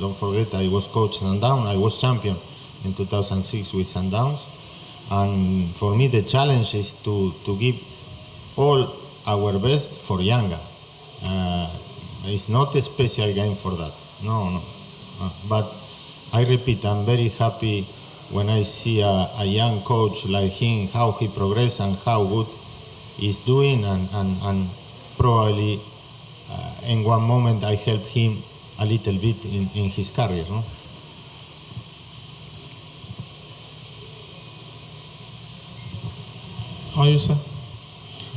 Don't forget, I was coach Sundown. I was champion in 2006 with Sundowns. And for me, the challenge is to give all our best for Yanga. It's not a special game for that. No. But I repeat, I'm very happy when I see a young coach like him, how he progresses and how good he's doing, and probably in one moment I helped him a little bit in his career. No? How are you, sir?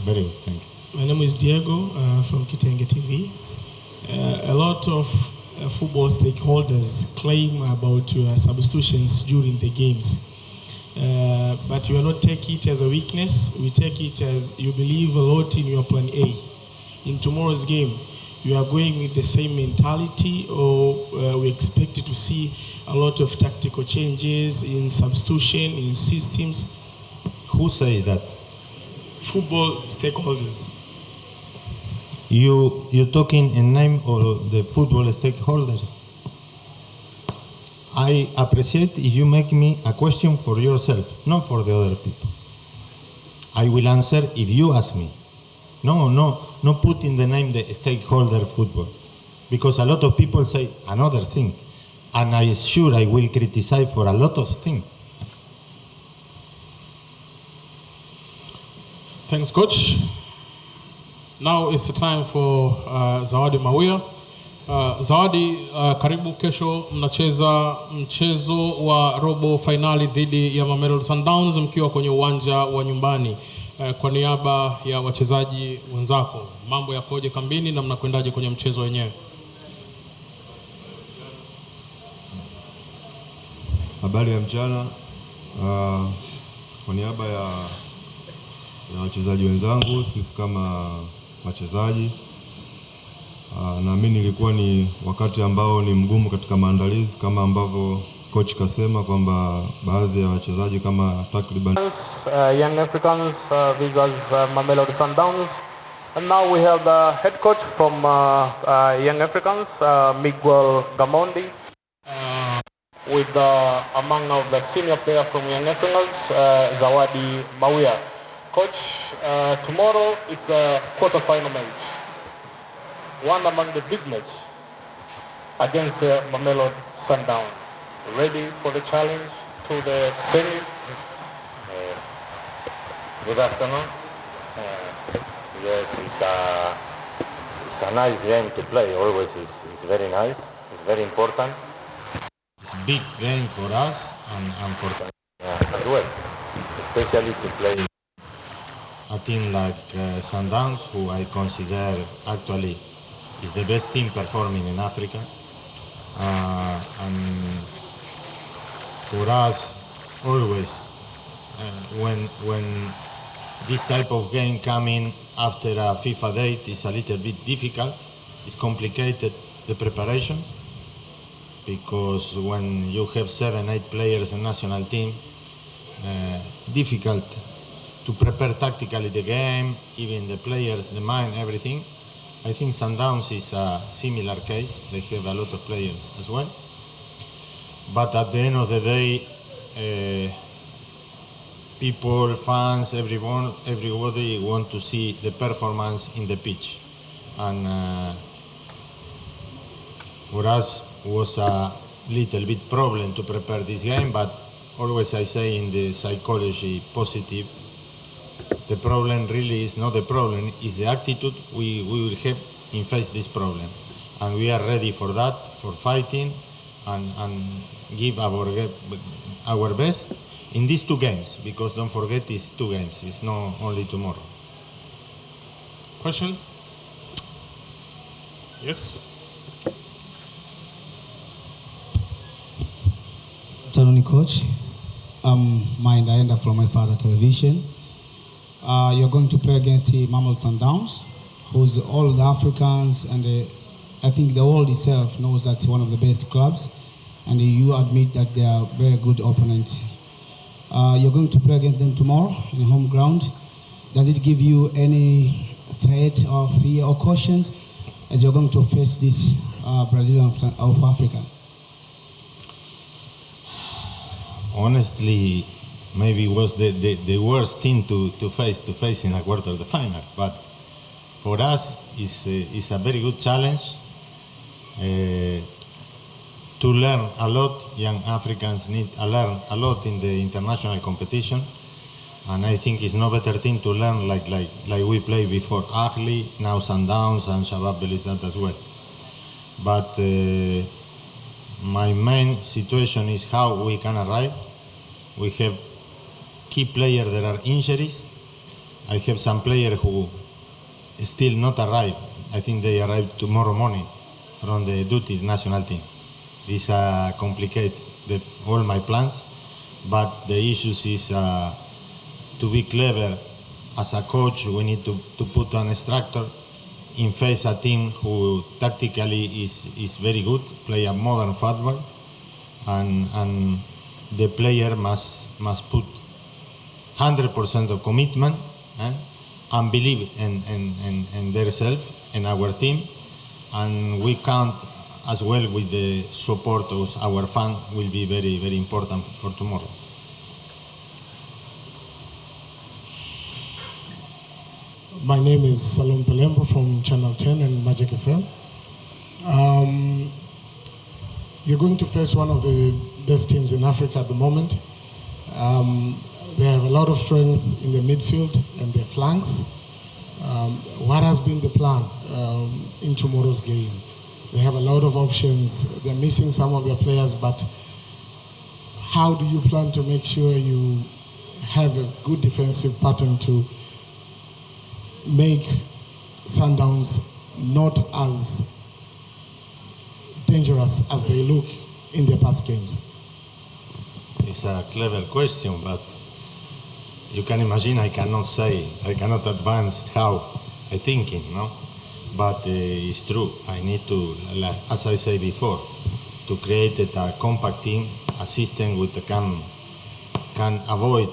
Very good, thank you. My name is Diego from Kitenge TV. A lot of football stakeholders claim about your substitutions during the games. But you will not take it as a weakness. We take it as you believe a lot in your plan A. In tomorrow's game, you are going with the same mentality, or we expect to see a lot of tactical changes in substitution, in systems? Who say that? Football stakeholders. You talking in name of the football stakeholders? I appreciate if you make me a question for yourself, not for the other people. I will answer if you ask me. No put in the name the stakeholder football. Because a lot of people say another thing. And I sure I will criticize for a lot of things. Thanks, Coach. Now it's the time for Zawadi Mawia. Zawadi, karibu. Kesho mnacheza mchezo wa robo finali dhidi ya Mamelodi Sundowns mkiwa kwenye uwanja wa nyumbani. Kwa niaba ya wachezaji wenzako, mambo yakoje kambini na mnakwendaje kwenye mchezo wenyewe? Habari ya mchana. Kwa niaba ya wachezaji wenzangu, sisi kama wachezaji, naamini ilikuwa ni wakati ambao ni mgumu katika maandalizi, kama ambavyo coach kasema kwamba baadhi ya wachezaji kama takriban Young Africans versus Mamelodi Sundowns. And now we have the head coach from Young Africans, Miguel Gamondi, with among of the senior player from Young Africans, Zawadi Mawia. Coach, tomorrow it's a quarter-final match, one among the big match against Mamelodi Sundowns. Ready for the challenge to the semi? Good afternoon. Yes, it's a nice game to play. Always it's very nice. It's very important. It's a big game for us and for as well, especially to play a team like Sundowns, who I consider actually is the best team performing in Africa. And for us, always, when this type of game coming after a FIFA date is a little bit difficult. It's complicated, the preparation, because when you have 7-8 players in national team, difficult to prepare tactically the game, even the players, the mind, everything. I think Sundowns is a similar case. They have a lot of players as well. But at the end of the day, people, fans, everybody want to see the performance in the pitch. And for us, was a little bit problem to prepare this game, but always I say in the psychology positive, the problem really is not the problem, is the attitude we will have in face this problem. And we are ready for that, for fighting and give our best in these two games, because don't forget it's 2 games, it's not only tomorrow. Question? Yes? Afternoon, Coach. Mind Aenda from My Father Television. You're going to play against the Mamelodi Sundowns, who's all the Africans, and I think the world itself knows that's one of the best clubs, and you admit that they are a very good opponent. You're going to play against them tomorrow in home ground. Does it give you any threat or fear or cautions as you're going to face this Brazilian of Africa? honestly, maybe was the worst team to face in a quarter of the final. But for us, it's a very good challenge to learn a lot. Young Africans need to learn a lot in the international competition. And I think it's no better team to learn like we played before Ahli, now Sundowns and Shabab Belouizdad as well. But my main situation is how we can arrive. We have key players that are injuries. I have some players who still not arrived. I think they arrive tomorrow morning from the duty national team. This complicate all my plans, but the issues is to be clever. As a coach, we need to put an structure in face a team who tactically is very good, play a modern football, and the player must put 100% of commitment and believe in themselves and our team, and we count as well with the support of our fans will be very, very important for tomorrow. My name is Salom Pelembo from Channel 10 and Magic FM. You're going to face one of the best teams in Africa at the moment. They have a lot of strength in the midfield and their flanks. What has been the plan in tomorrow's game? They have a lot of options. They're missing some of their players, but how do you plan to make sure you have a good defensive pattern to make Sundowns not as dangerous as they look in their past games? It's a clever question, but you can imagine I cannot advance how I thinking, no? But it's true. I need to, as I said before, to create a compact team, a system which can avoid,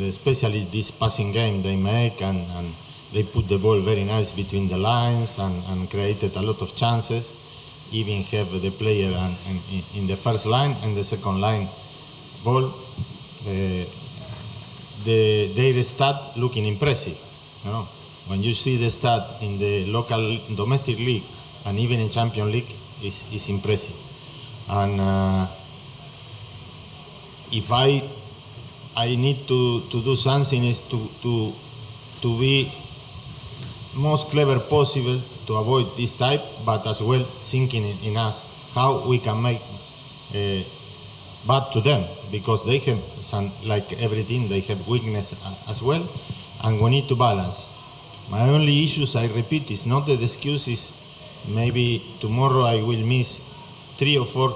especially this passing game they make, and they put the ball very nice between the lines and created a lot of chances. Even have the player in the first line and the second line ball. Their stat looking impressive. You know, when you see the stat in the local domestic league and even in Champions League, is impressive. And if I need to do something is to be most clever possible to avoid this type, but as well thinking in us how we can make bad to them, because they have some, like everything, they have weakness as well, and we need to balance. My only issues, I repeat, is not the excuses. Maybe tomorrow I will miss 3 or 4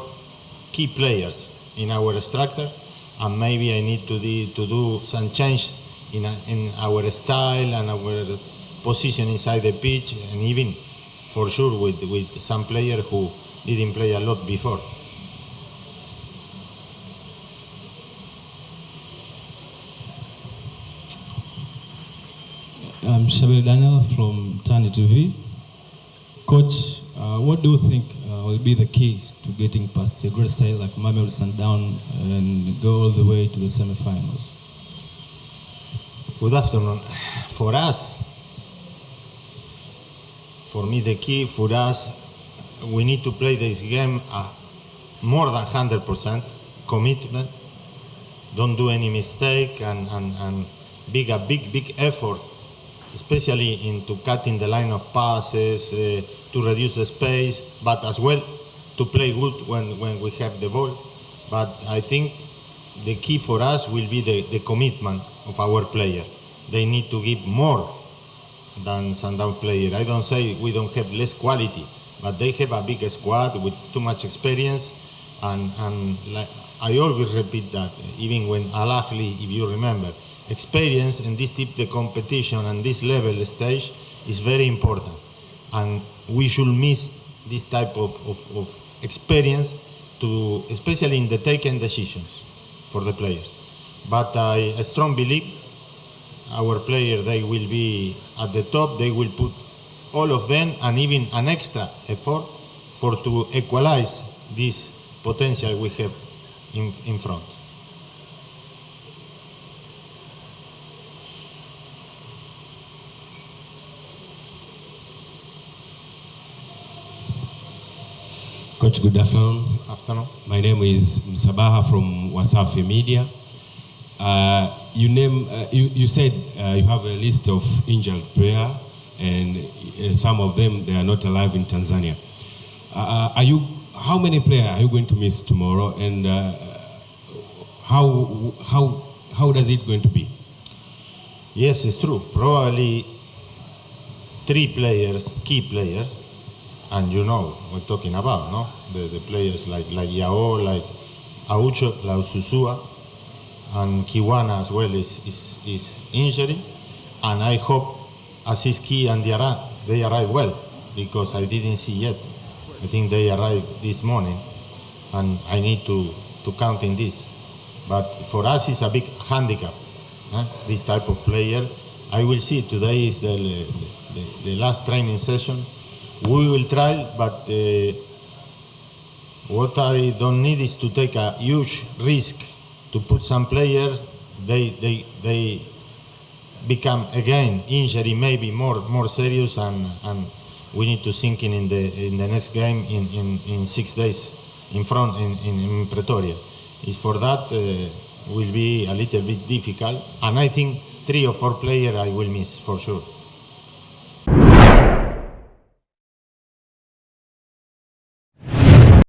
key players in our structure, and maybe I need to do some change in our style and our position inside the pitch, and even for sure with some player who didn't play a lot before. I'm Shabir Daniel from Tani TV. Coach, what do you think will be the key to getting past a great style like Mamelodi Sundowns and go all the way to the semi-finals? Good afternoon. For us, for me, the key for us, we need to play this game more than 100% commitment. Don't do any mistake and big effort, especially into cutting the line of passes, to reduce the space, but as well to play good when we have the ball. But I think the key for us will be the commitment of our player. They need to give more than Sundown player. I don't say we don't have less quality, but they have a big squad with too much experience, and like I always repeat that, even when Al Ahly, if you remember, experience in this type of competition and this level stage is very important, and we should miss this type of experience, to especially in the taking decisions for the players. But I strongly believe our players, they will be at the top. They will put all of them and even an extra effort to equalize this potential we have in front. Coach, good afternoon. Afternoon. My name is Msabaha from Wasafi Media. You said you have a list of injured players, and some of them they are not alive in Tanzania. How many players are you going to miss tomorrow, and how does it going to be? Yes, it's true. Probably 3 players, key players, and you know we're talking about, no? The players like Yao, like Aucho, like Susua, and Kiwana as well is injury. And I hope Asiski and Diarra, they arrive well, because I didn't see yet. I think they arrived this morning, and I need to count in this. But for us, it's a big handicap, this type of player. I will see. Today is the last training session. We will try, but what I don't need is to take a huge risk to put some players. They become again injury, maybe more serious, and we need to sink in the next game in 6 days in front in Pretoria. Is for that will be a little bit difficult, and I think 3 or 4 players I will miss for sure.